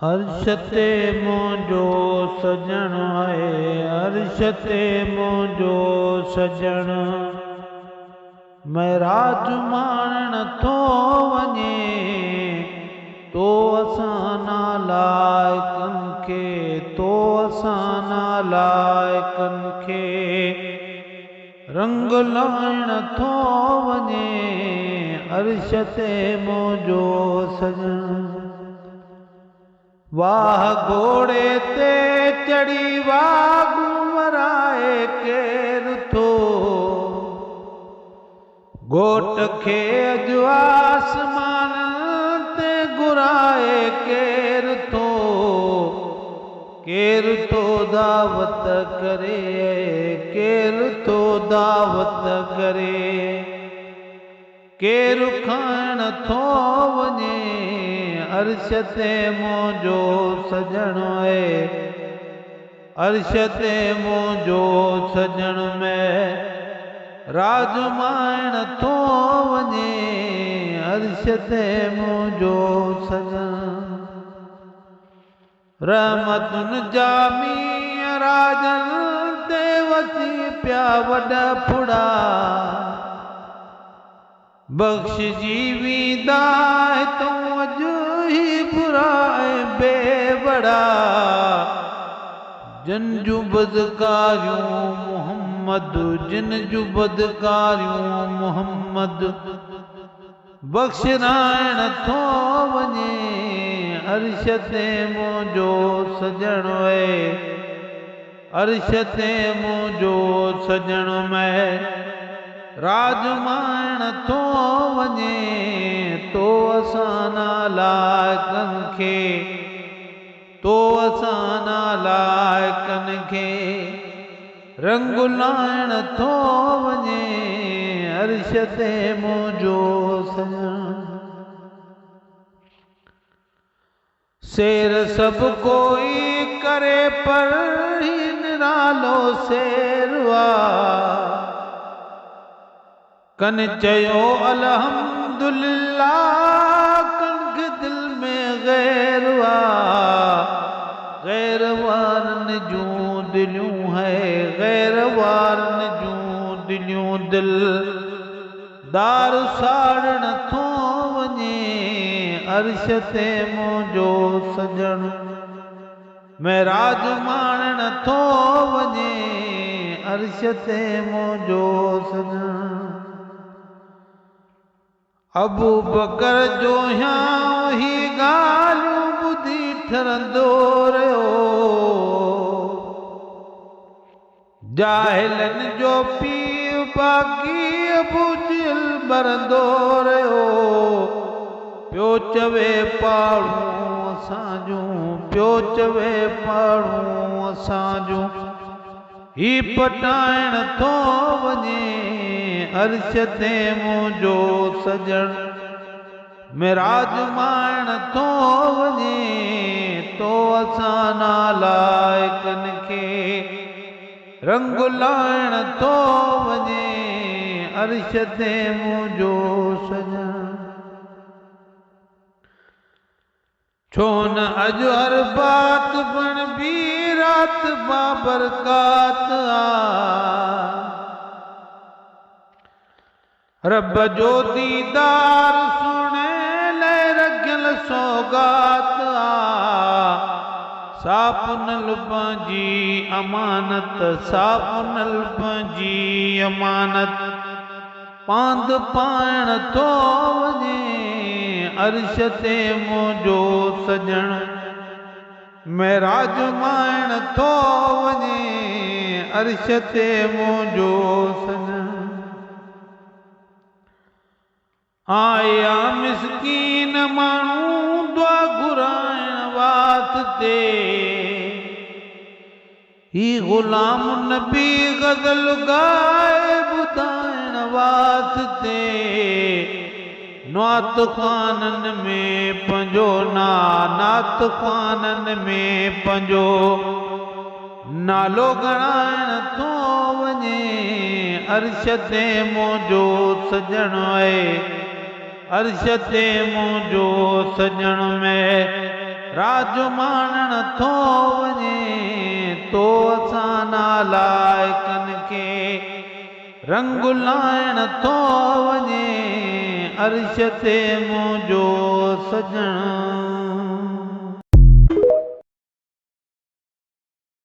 अर्श ते मुंहिंजो सजण आहे, अर्श ते मुंहिंजो सजण महराज माणण थो वञे तो असां नालाइकनि खे, तो असां नालाइकनि खे रंग लाइण थो वञे अर्श ते मुंहिंजो सजण। वाह घोड़े ते चढ़ी वाह घुमराए केर थो, घोट खे अॼु आसमान ते घुराए केर थो, केर थो दावत करे, केर थो दावत करे, केर खाइण थो वञे अर्श ते मुंहिंजो सजण आहे, अर्श ते मुंहिंजो सजण में राज माइण थो वञे अर्श ते मुंहिंजो सजण। रहमतुनि जा मींहं राजनि ते वसी पिया वॾा फुड़ा, बख़्शिजी वेंदा तूं अॼु ही बुराए बेवड़ा, जिन जूं बदकारियूं मोहम्मद, जिन जूं बदकारियूं मोहम्मद बख़्शराइण थो वञे अर्श ते मुंहिंजो सजण आहे, अर्श ते मुंहिंजो सजण में राज माइण थो वञे तो असां नालाइकनि खे, तो असां नालाइकनि खे रंग लाइण थो वञे अर्श ते मुंहिंजो सजण। शेर सभु कोई करे पर ही निरालो शेरवा, कन चयो अल्हम्दुलिल्लाह कन के दिल में गैर वा, गैर वारन जूं दिलियूं है, गैर वारन जूं दिलियूं दिल दार साड़ण थो वञे अर्श ते मुंहिंजो सजण महराज माणण थो वञे अर्श ते मुंहिंजो सजण। अबू बकर जो हियां ही ॻाल्हियूं ॿुधी ठरंदो रहियो, जाहिलनि जो पीउ बाक़ी अबू जहल बरंदो रहियो, पियो चवे पाड़ूं असांजूं, पियो चवे पाड़ूं असांजूं ही पटाइण थो वञे अर्श ते मुंहिंजो सजण महराज माइण थो वञे तो असां नालाइकनि खे रंग लाइण थो वञे अर्श ते मुंहिंजो सजण। छो न अॼु हर बात बण बि रात बाबरकात आ, रब जो दीदार सुणे ले रखियल सौगात आ, साफ़ नल पंहिंजी अमानत, साफ़ नल पंहिंजी अमानत पांध पाइण थो वञे अर्श ते मुंहिंजो सजण महराज माइण थो वञे अर्श ते मुंहिंजो सजण। आया मिसकीन माण्हू दुआ घुराइण वास्ते, ही ग़ुलाम नबी ग़ज़ल ॻाए ॿुधाइण वास्ते, नात ख़ाननि में पंहिंजो नात ख़ाननि में पंहिंजो नालो ॻणाइण थो वञे अर्श ते मुंहिंजो सजण आहे, अर्श ते मुंहिंजो सजण में राज माणण थो वञे तो असां नालाइकन खे रंग लाइण थो वञे अर्श ते मुंहिंजो सजण